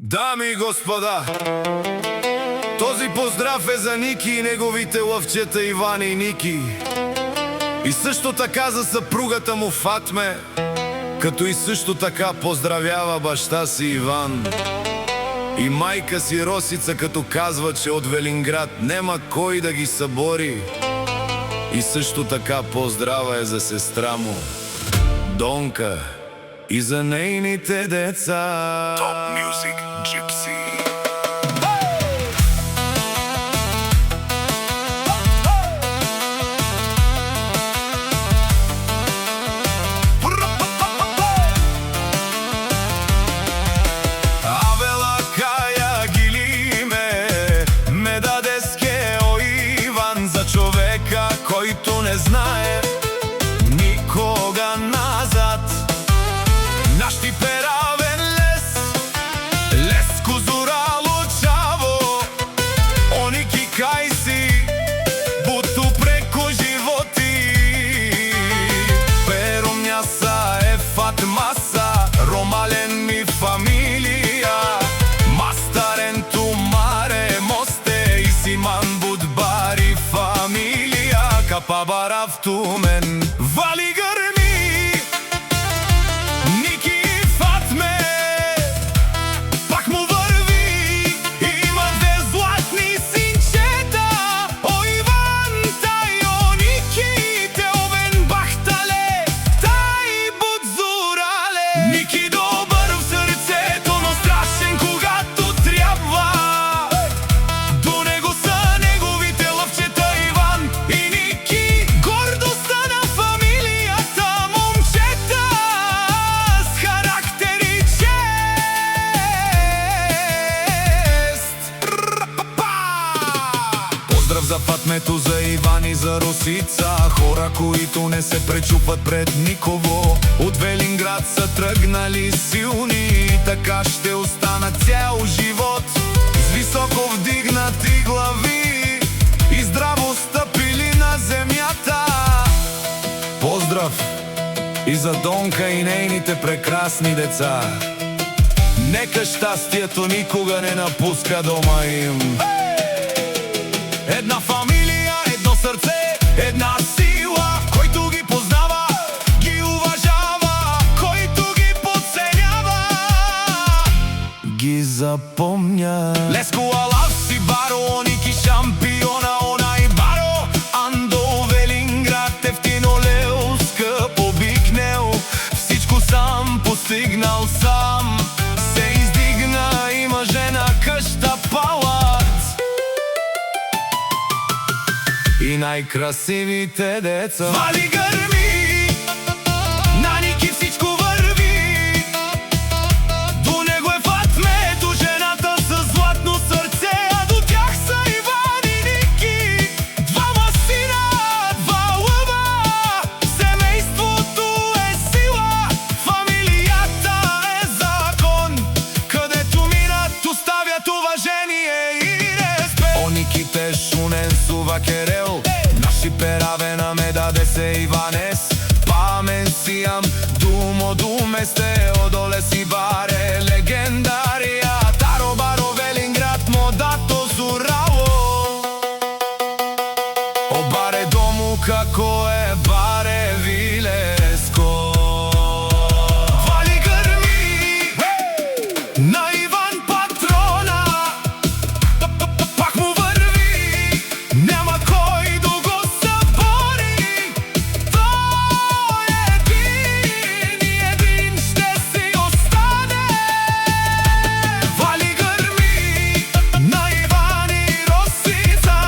Дами и господа, този поздрав е за Ники и неговите лъвчета Иван и Ники. И също така за съпругата му Фатме, като и също така поздравява баща си Иван и майка си Росица, като казва, че от Велинград нема кой да ги събори. И също така поздрава е за сестра му Донка и за нейните деца. Top Music Gypsy. Авела Кая Гилиме ме даде скео Иван за човека, който не знае никога назад. Наш ти перавен лес, леско зорало чаво, оники кай си, буто преко животи. Pero мяса е Фатмаса, ромален ми фамилия, мастарен ту маре мосте и симан будбари фамилия, капабарав ту мен вали гърми. Ники и Фатме пак му върви, има две златни синчета, о Иван тай, о Ники, те овен бахтале, тай будзурале. Ники добър в сърцето, но страшен когато трябва. До него са неговите лъвчета Иван и Ники, гордостта на фамилията, момчета с характер и чест. Поздрав за Фатмето, за Иван и за Росица, хора, които не се пречупват пред никого. От Велинград са тръгнали силни и така ще останат цял живот, с високо вдигнати глави и здраво стъпили на земята. Поздрав и за Донка и нейните прекрасни деца. Нека щастието никога не напуска дома им. Една фамилия, едно сърце, една сила. Който ги познава, ги уважава. Който ги подценява, ги запомня. Леско алав си баро, Ники шампиона, онай баро. Андо Велинград, ефтино лео, скъп обикнел. Всичко сам постигнал сам. Се издигна, има жена, къща, палац и най-красивите деца. Вали гърми, на Ники всичко върви. До него е Фатмето, жената със златно сърце, а до тях са Иван и Ники. Двама сина, два лъва, семейството е сила, фамилията е закон. Където минат, оставят уважение и респект. О Ники те шунен сува керел, наши перавена ме даде се Иванес. Памен сиям, думо думесте, одоле си баре легендария. Таро баро Велинград, модато зурало. О баре дому, како е баре вилеско. Вали гърми, на Иван патрона, пак му върви, няма кой да го събори. Той един и един ще си остане. Вали гърми, на Иван и Росица,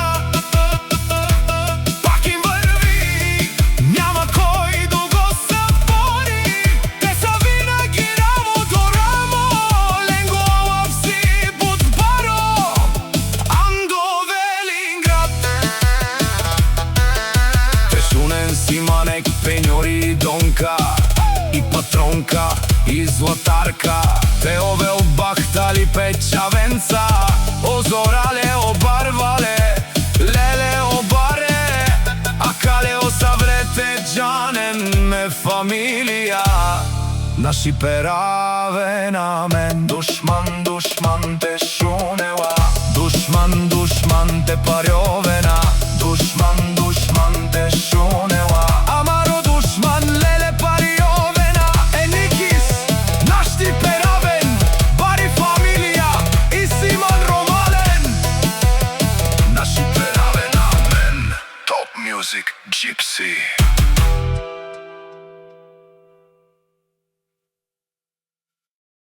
пак им върви, няма кой да го събори. Те са винаги рамо до рамо, ленго лъв си будбаро, Андо Велинград. Тешунен си манек, пеньори и Донка, и патронка, и златарка. Те овел бахтали печавенца, озорале обарвале, леле обаре, а кале осаврете джанен ме фамилия. Наши пераве на мен. Душман, душман те шунева, душман, душман те парјовена, душман, душман те шунева. Амаро душман леле парјовена, Еникис, наш ти перавен, бари фамилија и Симон Ромален. Наши пераве на мен. Top Music Gypsy.